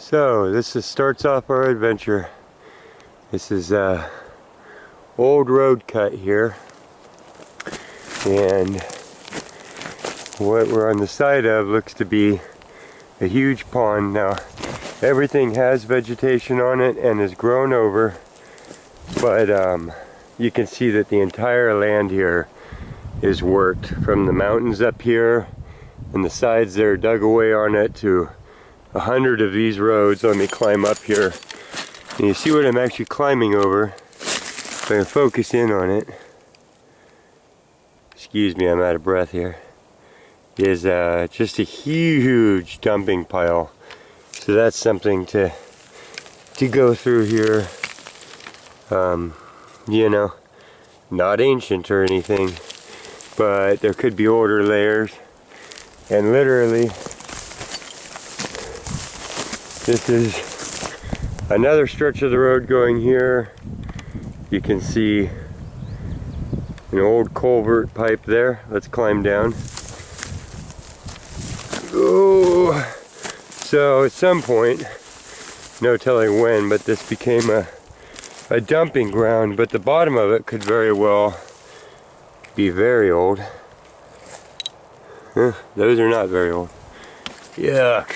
So starts off our adventure. This is old road cut here, and what we're on the side of looks to be a huge pond. Now everything has vegetation on it and is grown over, but you can see that the entire land here is worked, from the mountains up here and the sides there dug away on it to 100 of these roads. Let me climb up here and you see what I'm actually climbing over. If I can focus in on it, excuse me, I'm out of breath here, is just a huge dumping pile. So that's something to go through here. You know, not ancient or anything, but there could be older layers. And literally, this is another stretch of the road going here. You can see an old culvert pipe there. Let's climb down. Oh, so at some point, no telling when, but this became a dumping ground, but the bottom of it could very well be very old. Those are not very old. Yuck.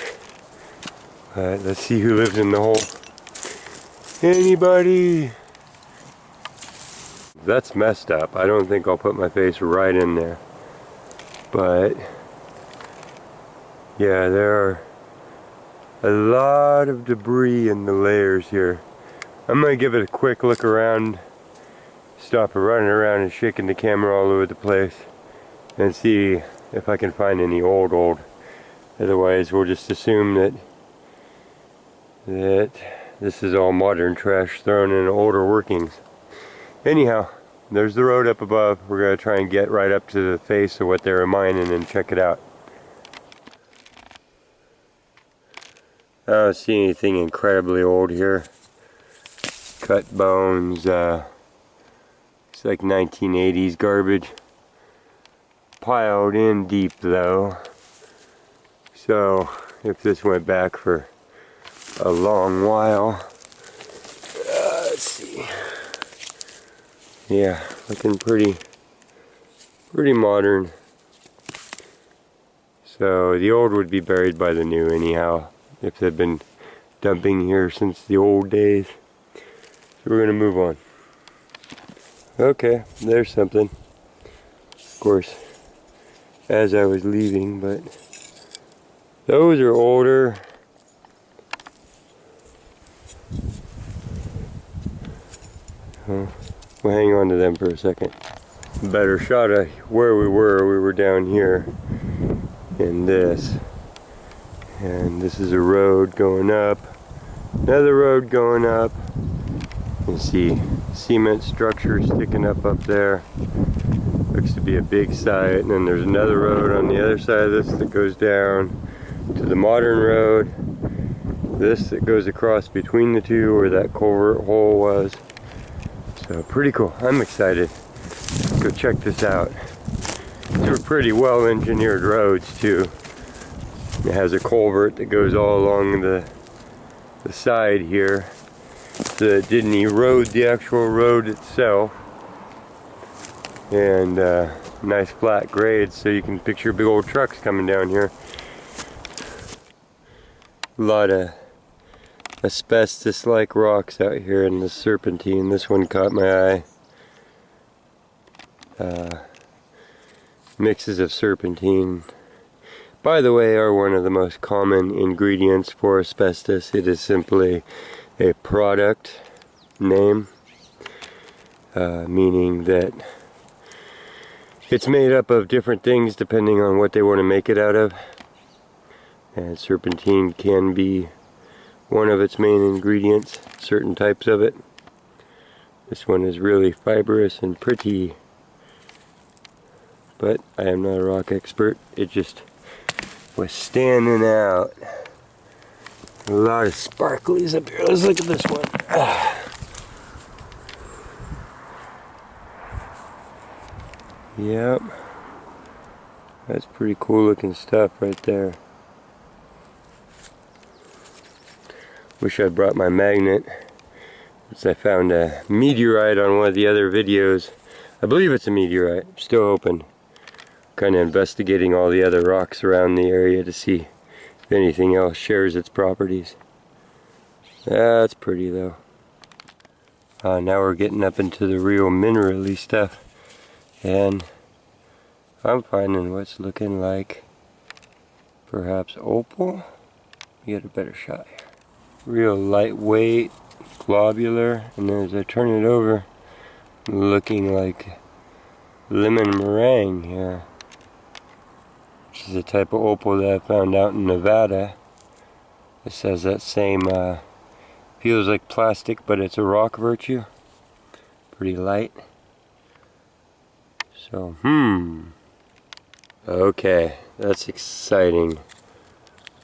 Alright, let's see who lives in the hole. Anybody? That's messed up. I don't think I'll put my face right in there. But yeah, there are a lot of debris in the layers here. I'm going to give it a quick look around, stop running around and shaking the camera all over the place, and see if I can find any old. Otherwise we'll just assume that this is all modern trash thrown in older workings. Anyhow, there's the road up above. We're going to try and get right up to the face of what they're mining and check it out. I don't see anything incredibly old here. Cut bones, it's like 1980s garbage. Piled in deep though. So if this went back for a long while, let's see. Yeah, looking pretty modern. So the old would be buried by the new anyhow, if they've been dumping here since the old days. So we're gonna move on. Okay, there's something. Of course, as I was leaving, but those are older. We'll hang on to them for a second. Better shot of where we were down here in this. And this is a road going up, another road going up. You can see cement structure sticking up there. Looks to be a big site, and then there's another road on the other side of this that goes down to the modern road. This that goes across between the two where that culvert hole was. So pretty cool. I'm excited. Let's go check this out. These are pretty well engineered roads too. It has a culvert that goes all along the side here, so it didn't erode the actual road itself. And nice flat grades, so you can picture big old trucks coming down here. A lot of asbestos-like rocks out here in the serpentine. This one caught my eye. Mixes of serpentine, by the way, are one of the most common ingredients for asbestos. It is simply a product name, meaning that it's made up of different things depending on what they want to make it out of. And serpentine can be one of its main ingredients, certain types of it. This one is really fibrous and pretty, but I am not a rock expert. It just was standing out. A lot of sparklies up here. Let's look at this one. Yep. That's pretty cool looking stuff right there. Wish I'd brought my magnet. Because I found a meteorite on one of the other videos. I believe it's a meteorite. Still open. Kind of investigating all the other rocks around the area to see if anything else shares its properties. That's pretty though. Now we're getting up into the real minerally stuff. And I'm finding what's looking like perhaps opal. Get a better shot here. Real lightweight, globular, and then as I turn it over, looking like lemon meringue here, which is a type of opal that I found out in Nevada. This has that same, feels like plastic, but it's a rock virtue. Pretty light. So, okay, that's exciting.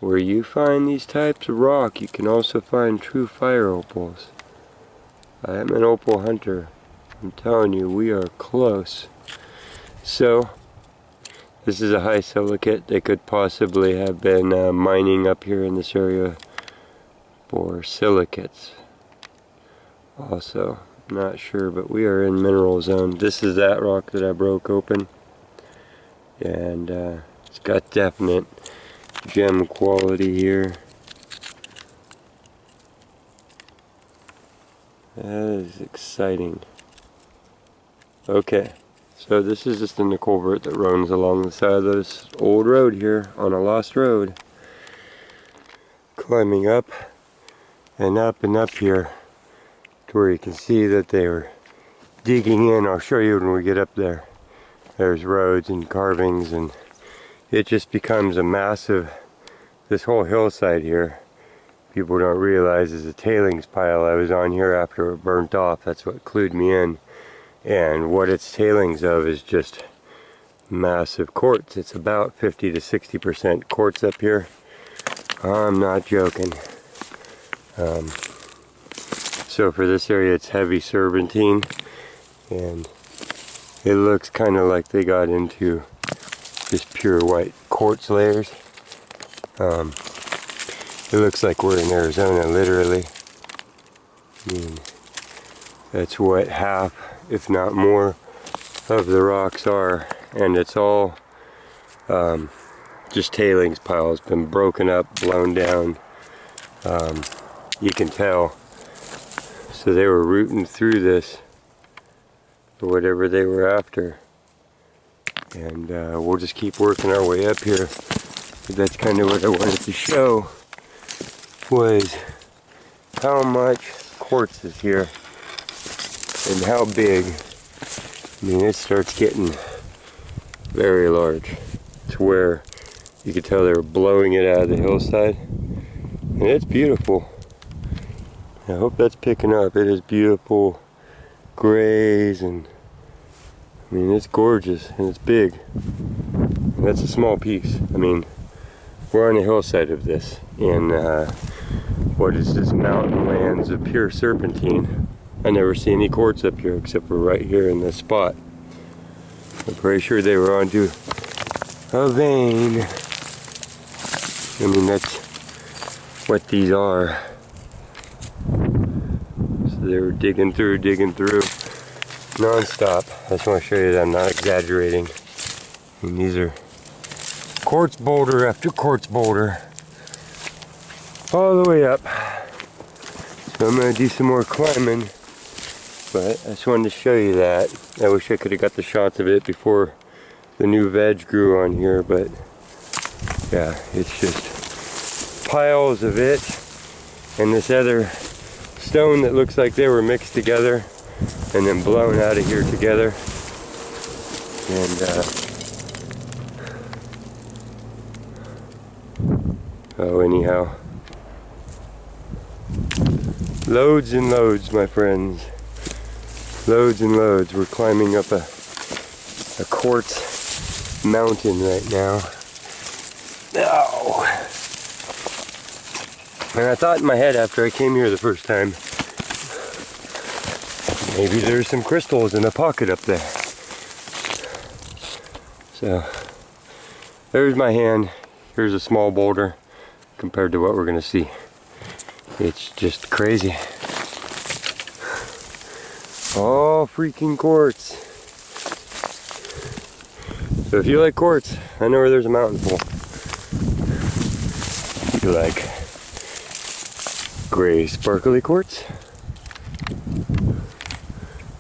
Where you find these types of rock, you can also find true fire opals. I am an opal hunter. I'm telling you, we are close. So, this is a high silicate. They could possibly have been mining up here in this area for silicates. Also, not sure, but we are in mineral zone. This is that rock that I broke open. And it's got definite gem quality here. That is exciting. Okay, so this is just in the culvert that runs along the side of this old road here on a lost road. Climbing up and up and up here to where you can see that they were digging in. I'll show you when we get up there. There's roads and carvings, and it just becomes a massive, this whole hillside here, people don't realize is a tailings pile. I was on here after it burnt off. That's what clued me in. And what it's tailings of is just massive quartz. It's about 50 to 60% quartz up here. I'm not joking. So for this area it's heavy serpentine, and it looks kind of like they got into just pure white quartz layers. It looks like we're in Arizona, literally. I mean, that's what half, if not more, of the rocks are, and it's all just tailings piles, been broken up, blown down. You can tell. So they were rooting through this for whatever they were after. And we'll just keep working our way up here. But that's kind of what I wanted to show, was how much quartz is here and how big. I mean, it starts getting very large to where you could tell they were blowing it out of the hillside. And it's beautiful. I hope that's picking up. It is beautiful grays, and I mean, it's gorgeous and it's big. And that's a small piece. I mean, we're on a hillside of this in what is this, mountain lands of pure serpentine. I never see any quartz up here except for right here in this spot. I'm pretty sure they were onto a vein. I mean, that's what these are. So they were digging through non-stop. I just want to show you that I'm not exaggerating. And these are quartz boulder after quartz boulder all the way up. So I'm going to do some more climbing, but I just wanted to show you that. I wish I could have got the shots of it before the new veg grew on here, but yeah, it's just piles of it and this other stone that looks like they were mixed together and then blown out of here together. And oh, anyhow, loads and loads, my friends, loads and loads. We're climbing up a quartz mountain right now. Oh. And I thought in my head after I came here the first time, maybe there's some crystals in a pocket up there. So there's my hand. Here's a small boulder compared to what we're going to see It's just crazy. All freaking quartz. So if you like quartz, I know where there's a mountain pool. If you like gray sparkly quartz,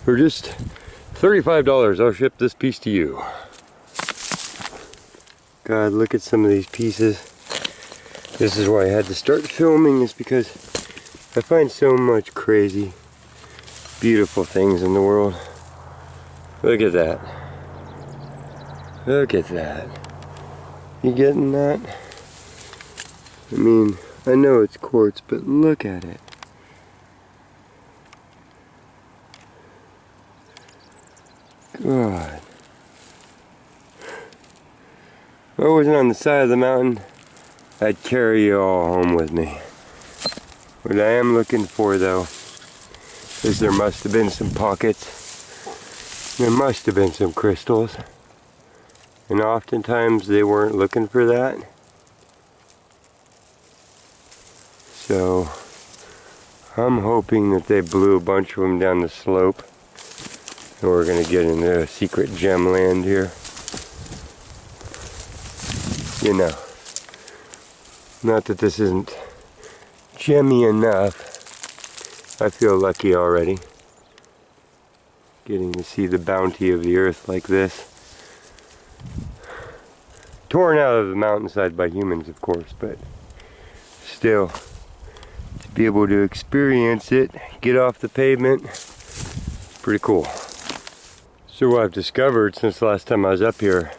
for just $35, I'll ship this piece to you. God, look at some of these pieces. This is why I had to start filming, is because I find so much crazy, beautiful things in the world. Look at that. Look at that. You getting that? I mean, I know it's quartz, but look at it. God. If I wasn't on the side of the mountain, I'd carry you all home with me. What I am looking for, though, is there must have been some pockets. There must have been some crystals. And oftentimes they weren't looking for that. So I'm hoping that they blew a bunch of them down the slope. And we're going to get into a secret gem land here. You know, not that this isn't gemmy enough. I feel lucky already, getting to see the bounty of the earth like this. Torn out of the mountainside by humans, of course, but still, to be able to experience it, get off the pavement, pretty cool. So what I've discovered since the last time I was up here,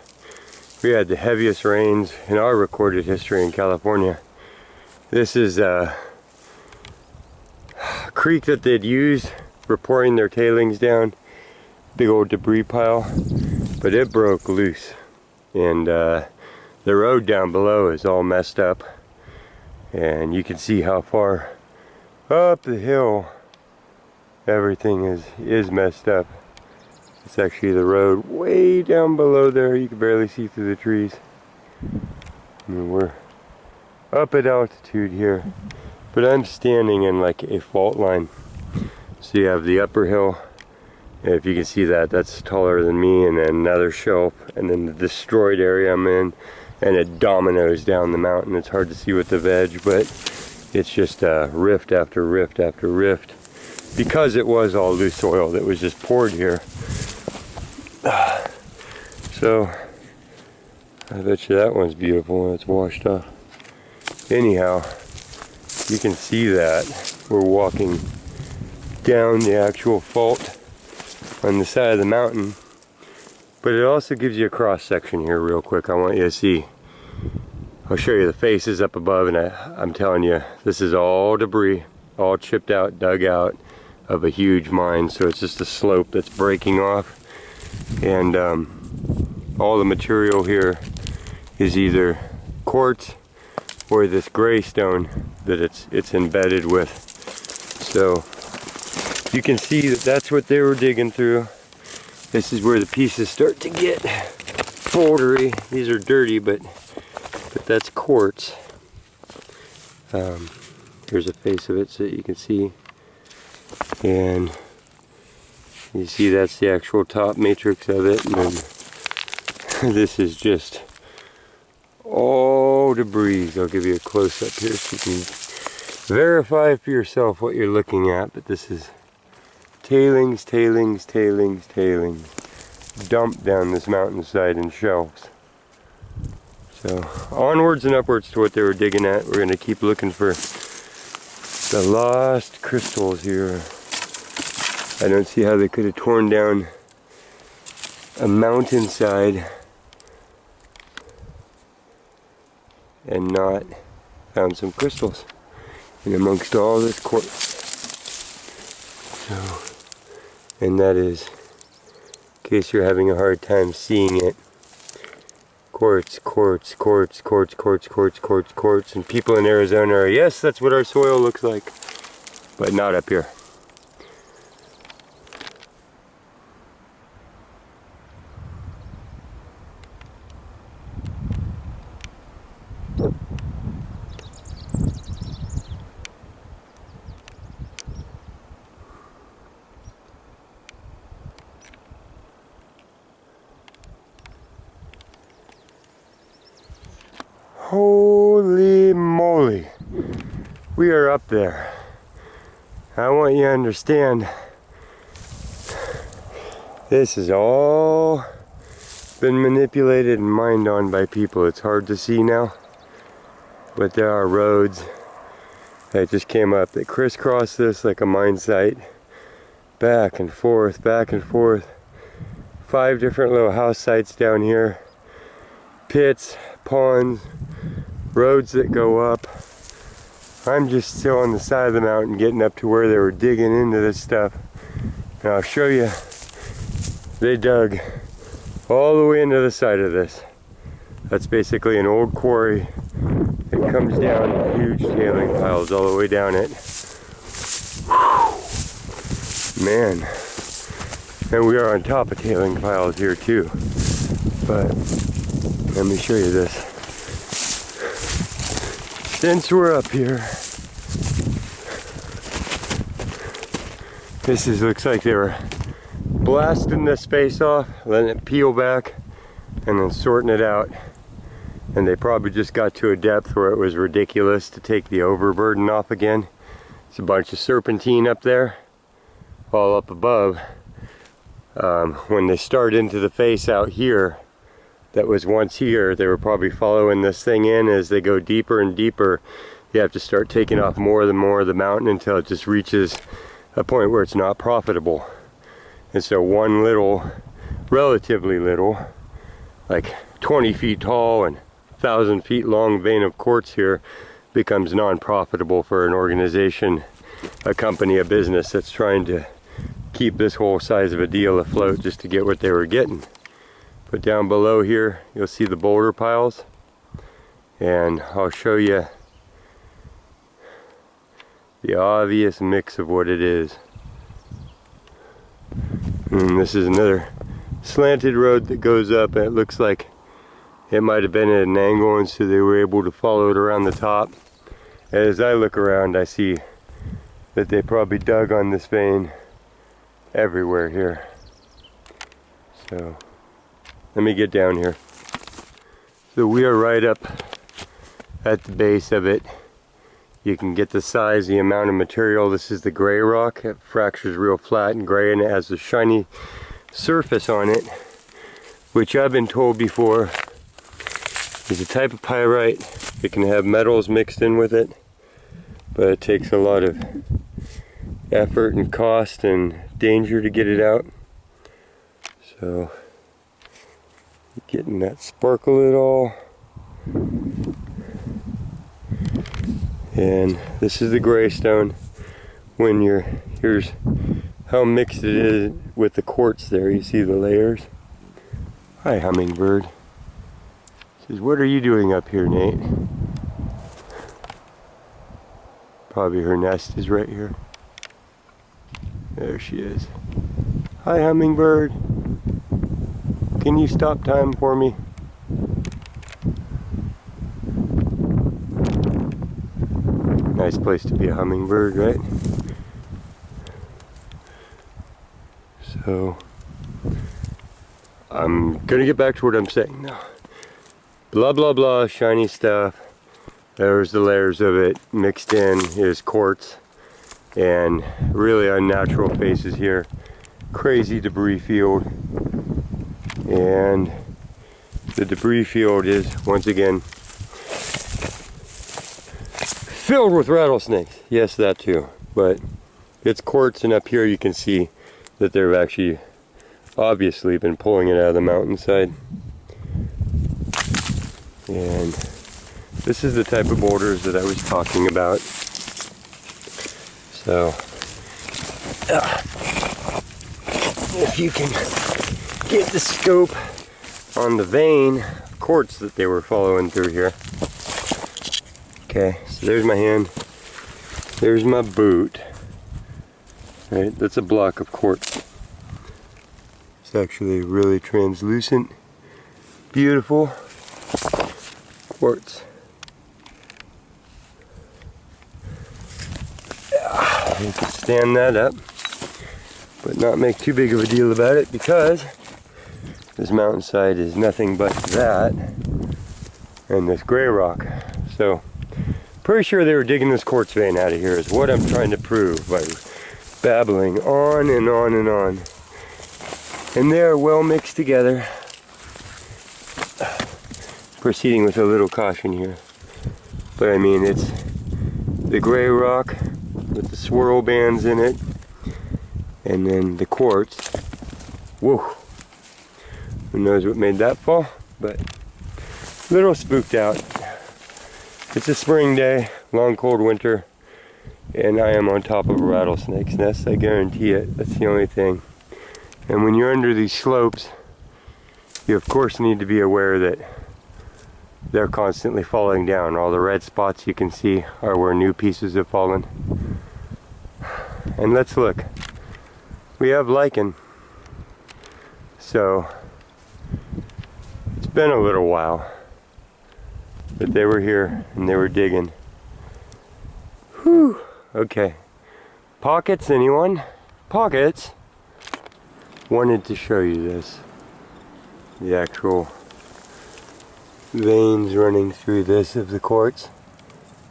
we had the heaviest rains in our recorded history in California. This is a creek that they'd used for pouring their tailings down, big old debris pile, but it broke loose. And the road down below is all messed up. And you can see how far up the hill everything is messed up. It's actually the road way down below there. You can barely see through the trees. I mean, we're up at altitude here, but I'm standing in like a fault line. So you have the upper hill, and if you can see that, that's taller than me, and then another shelf, and then the destroyed area I'm in, and it dominoes down the mountain. It's hard to see with the veg, but it's just rift after rift after rift, because it was all loose soil that was just poured here. So I bet you that one's beautiful when it's washed off. Anyhow, you can see that we're walking down the actual fault on the side of the mountain, but it also gives you a cross section here real quick. I want you to see. I'll show you the faces up above, and I'm telling you, this is all debris, all chipped out, dug out of a huge mine. So it's just a slope that's breaking off, and all the material here is either quartz or this gray stone that it's embedded with. So you can see that that's what they were digging through. This is where the pieces start to get foldery. These are dirty, but that's quartz. Here's a face of it so that you can see. And you see that's the actual top matrix of it. And then this is just all debris. I'll give you a close up here so you can verify for yourself what you're looking at. But this is tailings, tailings, tailings, tailings, dumped down this mountainside in shelves. So onwards and upwards to what they were digging at. We're going to keep looking for the lost crystals here. I don't see how they could have torn down a mountainside and not found some crystals in amongst all this quartz. So, and that is, in case you're having a hard time seeing it, quartz, quartz, quartz, quartz, quartz, quartz, quartz, quartz. And people in Arizona are, yes, that's what our soil looks like, but not up here. Holy moly. We are up there. I want you to understand, this is all been manipulated and mined on by people. It's hard to see now, but there are roads that just came up that crisscross this like a mine site. Back and forth, back and forth. 5 different little house sites down here. Pits, ponds, roads that go up. I'm just still on the side of the mountain getting up to where they were digging into this stuff. And I'll show you, they dug all the way into the side of this. That's basically an old quarry. It comes down in huge tailing piles all the way down it. Man. And we are on top of tailing piles here too. But let me show you this. Since we're up here, looks like they were blasting the space off, letting it peel back, and then sorting it out. And they probably just got to a depth where it was ridiculous to take the overburden off again. It's a bunch of serpentine up there, all up above. When they start into the face out here, that was once here, they were probably following this thing in. As they go deeper and deeper, you have to start taking off more and more of the mountain until it just reaches a point where it's not profitable. And so one little, relatively little, like 20 feet tall and 1,000 feet long vein of quartz here becomes non-profitable for an organization, a company, a business that's trying to keep this whole size of a deal afloat just to get what they were getting. But down below here, you'll see the boulder piles, and I'll show you the obvious mix of what it is. And this is another slanted road that goes up, and it looks like it might have been at an angle, and so they were able to follow it around the top. As I look around, I see that they probably dug on this vein everywhere here. So let me get down here. So we are right up at the base of it. You can get the size, the amount of material. This is the gray rock. It fractures real flat and gray, and it has a shiny surface on it, which I've been told before is a type of pyrite. It can have metals mixed in with it, but it takes a lot of effort and cost and danger to get it out. So getting that sparkle at all. And this is the gray stone. When here's how mixed it is with the quartz there. You see the layers. Hi, hummingbird. Says, what are you doing up here, Nate? Probably her nest is right here. There she is. Hi, hummingbird. Can you stop time for me? Nice place to be a hummingbird, right? So, I'm gonna get back to what I'm saying now. Blah, blah, blah, shiny stuff. There's the layers of it. Mixed in is quartz. And really unnatural faces here. Crazy debris field. And the debris field is, once again, filled with rattlesnakes. Yes, that too. But it's quartz, and up here you can see that they've actually obviously been pulling it out of the mountainside. And this is the type of boulders that I was talking about. So, if you can get the scope on the vein of quartz that they were following through here. Okay, so there's my hand. There's my boot. Right, that's a block of quartz. It's actually really translucent, beautiful quartz. You can stand that up, but not make too big of a deal about it, because this mountainside is nothing but that. and this gray rock. So pretty sure they were digging this quartz vein out of here is what I'm trying to prove by babbling on and on and on. And they are well mixed together. Proceeding with a little caution here. But I mean, it's the gray rock with the swirl bands in it, and then the quartz. Whoa! Who knows what made that fall? But a little spooked out. It's a spring day, long cold winter, and I am on top of a rattlesnake's nest. I guarantee it. That's the only thing. And when you're under these slopes, you of course need to be aware that they're constantly falling down. All the red spots you can see are where new pieces have fallen. And let's look. We have lichen. So it's been a little while. But they were here and they were digging. Whew. Okay. Pockets, anyone? Pockets? Wanted to show you this. The actual veins running through this of the quartz,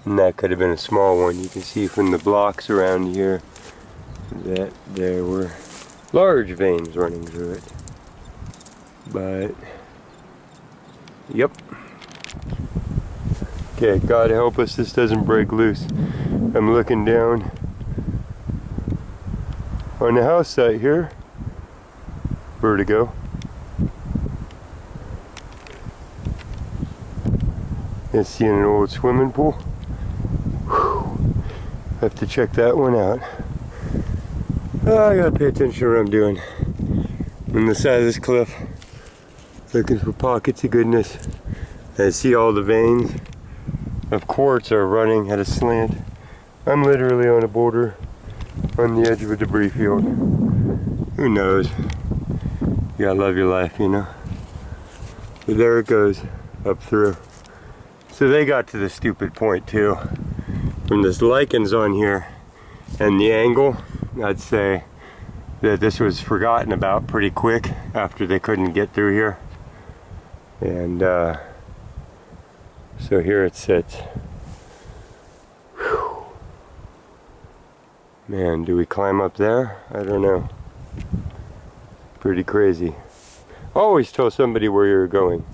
and that could have been a small one. You can see from the blocks around here that there were large veins running through it, but yep. Okay, God help us this doesn't break loose. I'm looking down on the house site here. Vertigo. And seeing an old swimming pool. Whew. Have to check that one out. Oh, I gotta pay attention to what I'm doing. On the side of this cliff, looking for pockets of goodness. I see all the veins of quartz are running at a slant. I'm literally on a boulder on the edge of a debris field. Who knows? You gotta love your life, you know. But there it goes, up through. So they got to the stupid point too. From this lichens on here and the angle, I'd say that this was forgotten about pretty quick after they couldn't get through here. And so here it sits. Whew. Man, do we climb up there? I don't know. Pretty crazy. Always tell somebody where you're going.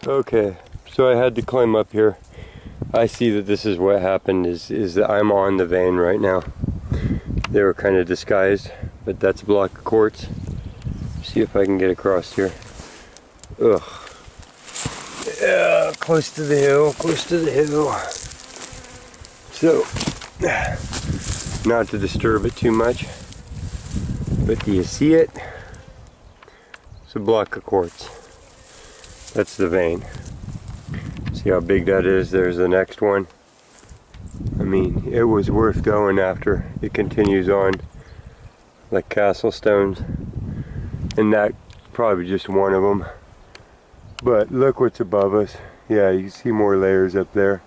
Okay, so I had to climb up here. I see that this is what happened is that I'm on the vein right now. They were kind of disguised, but that's a block of quartz. See if I can get across here. Ugh. Yeah, close to the hill, close to the hill. So, not to disturb it too much, but do you see it? It's a block of quartz. That's the vein. See how big that is? There's the next one. I mean, it was worth going after. It continues on like castle stones. And that probably just one of them. But look what's above us. Yeah, you can see more layers up there.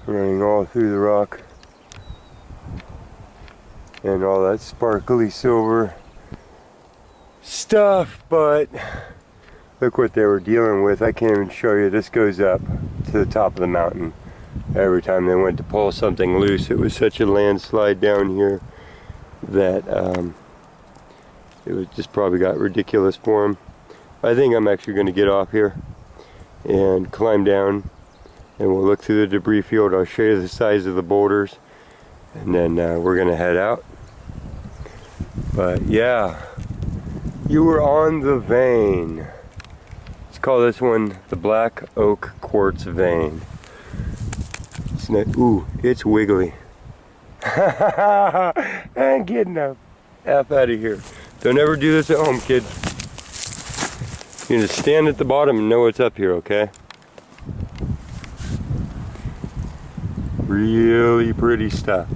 Running all through the rock. And all that sparkly silver stuff, but look what they were dealing with. I can't even show you. This goes up to the top of the mountain. Every time they went to pull something loose, it was such a landslide down here that it was just probably got ridiculous for them. I think I'm actually going to get off here and climb down, and we'll look through the debris field. I'll show you the size of the boulders, and then we're going to head out. But yeah, you were on the vein. Let's call this one the Black Oak Quartz Vein. It's not, ooh, it's wiggly. And getting the F out of here. Don't ever do this at home, kids. You just stand at the bottom and know what's up here, okay? Really pretty stuff.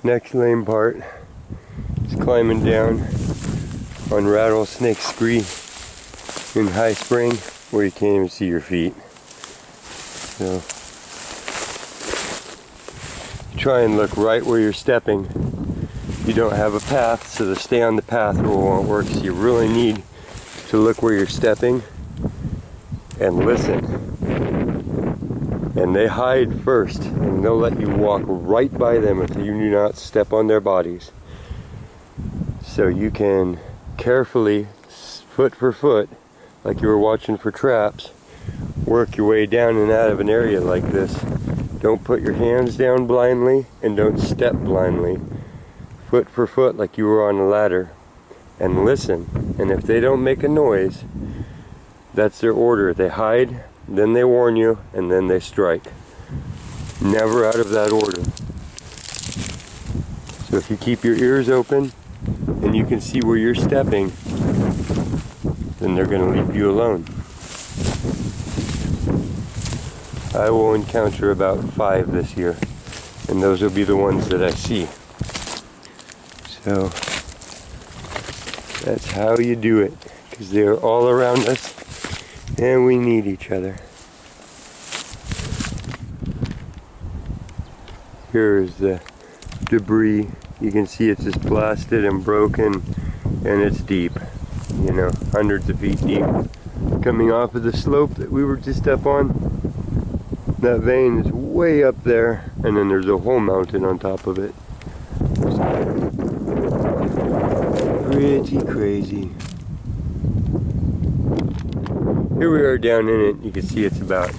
Next lame part is climbing down on Rattlesnake Scree in High Spring where you can't even see your feet. So try and look right where you're stepping. You don't have a path, so to stay on the path rule won't work. So you really need to look where you're stepping and listen. And they hide first, and they'll let you walk right by them if you do not step on their bodies. So you can carefully, foot for foot, like you were watching for traps, work your way down and out of an area like this. Don't put your hands down blindly and don't step blindly. Foot for foot like you were on a ladder, and listen. And if they don't make a noise, that's their order. They hide, then they warn you, and then they strike. Never out of that order. So if you keep your ears open and you can see where you're stepping, then they're going to leave you alone. I will encounter about 5 this year, and those will be the ones that I see. So that's how you do it, because they're all around us and we need each other. Here is the debris. You can see it's just blasted and broken, and it's deep, you know, hundreds of feet deep. Coming off of the slope that we were just up on, that vein is way up there, and then there's a whole mountain on top of it. Pretty crazy. Here we are down in it. You can see it's about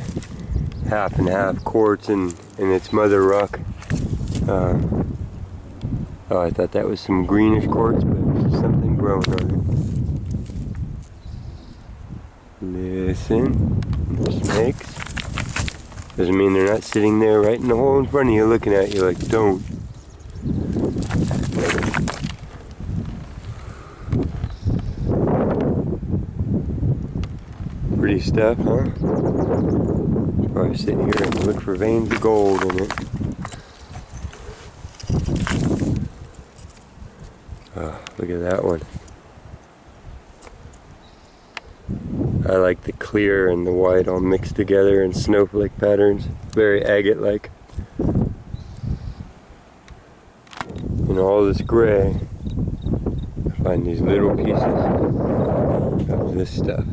half and half quartz and its mother rock. Oh, I thought that was some greenish quartz, but it's something growing on it. Listen, there's snakes. Doesn't mean they're not sitting there right in the hole in front of you looking at you like, don't. Pretty stuff, huh? Probably sit here and look for veins of gold in it. Oh, look at that one. I like the clear and the white all mixed together in snowflake patterns. Very agate-like. And all this gray, I find these little pieces of this stuff.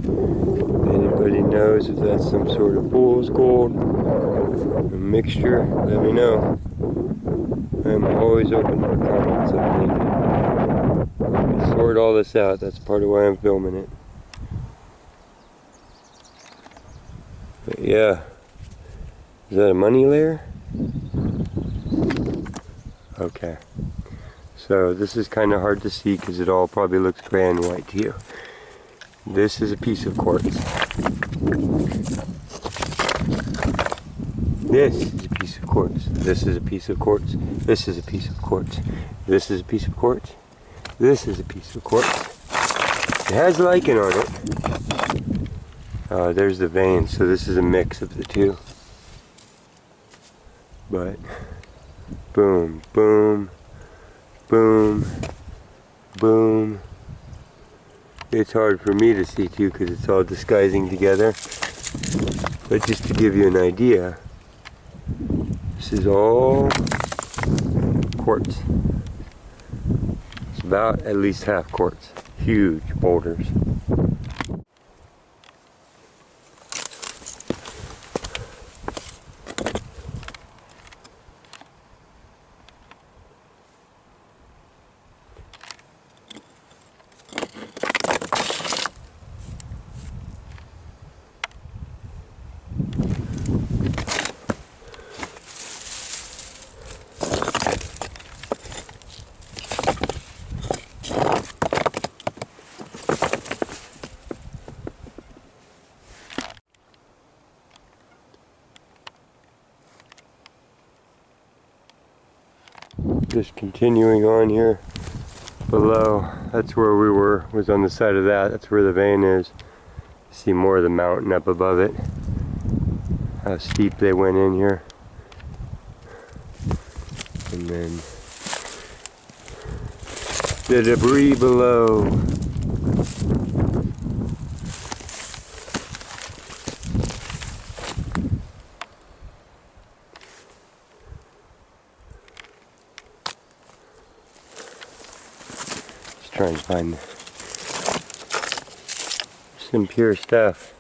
If anybody knows if that's some sort of fool's gold, a mixture, let me know. I'm always open for comments if needed. Sort all this out, that's part of why I'm filming it. But yeah, is that a money layer? Okay, so this is kind of hard to see because it all probably looks gray and white to you. This is a piece of quartz. This is a piece of quartz. This is a piece of quartz. This is a piece of quartz. This is a piece of quartz. This is a piece of quartz. It has lichen on it. There's the vein, so this is a mix of the two. But boom, boom, boom, boom. It's hard for me to see too because it's all disguising together. But just to give you an idea, this is all quartz. It's about at least half quartz. Huge boulders. Just continuing on here below, that's where we were, was on the side of that. That's where the vein is. See more of the mountain up above it. How steep they went in here. And then the debris below. Just trying to find some pure stuff.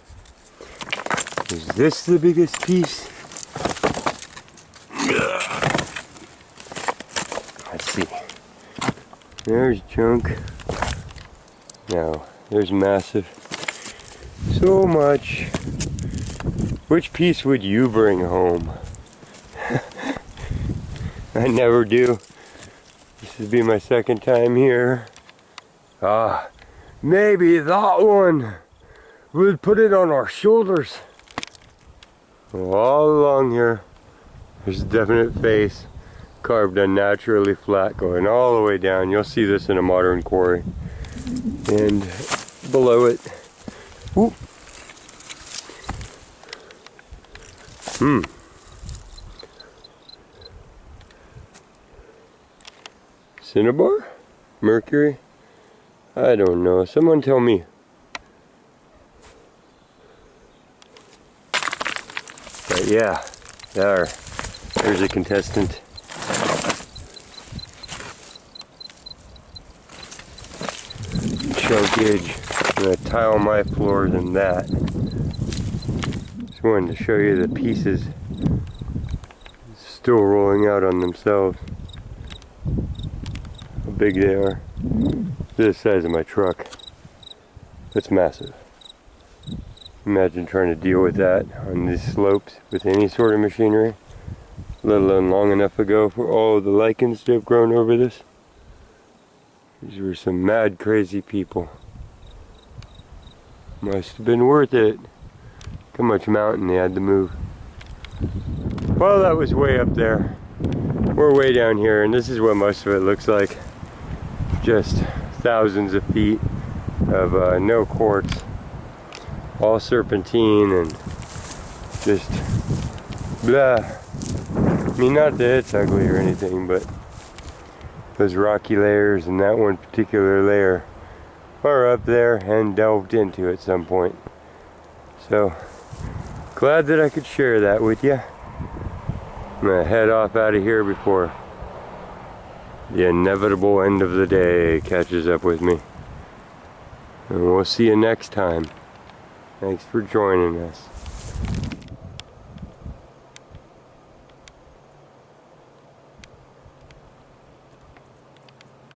Is this the biggest piece? Let's see. There's junk. No, there's massive. So much. Which piece would you bring home? I never do. This would be my second time here. Ah, maybe that one. We'll put it on our shoulders. All along here, there's a definite face carved unnaturally flat going all the way down. You'll see this in a modern quarry. And below it, whoop. Cinnabar? Mercury? I don't know. Someone tell me. But yeah, there's a contestant. Chunkage. I'm going to tile my floor than that. Just wanted to show you the pieces still rolling out on themselves. How big they are. They're the size of my truck. That's massive. Imagine trying to deal with that on these slopes with any sort of machinery, let alone long enough ago for all of the lichens to have grown over this. These were some mad, crazy people. Must have been worth it. Look how much mountain they had to move. Well, that was way up there. We're way down here, and this is what most of it looks like. Just thousands of feet of no quartz. All serpentine and just blah. I mean, not that it's ugly or anything, but those rocky layers and that one particular layer are up there and delved into at some point. So, glad that I could share that with you. I'm gonna head off out of here before the inevitable end of the day catches up with me. And we'll see you next time. Thanks for joining us.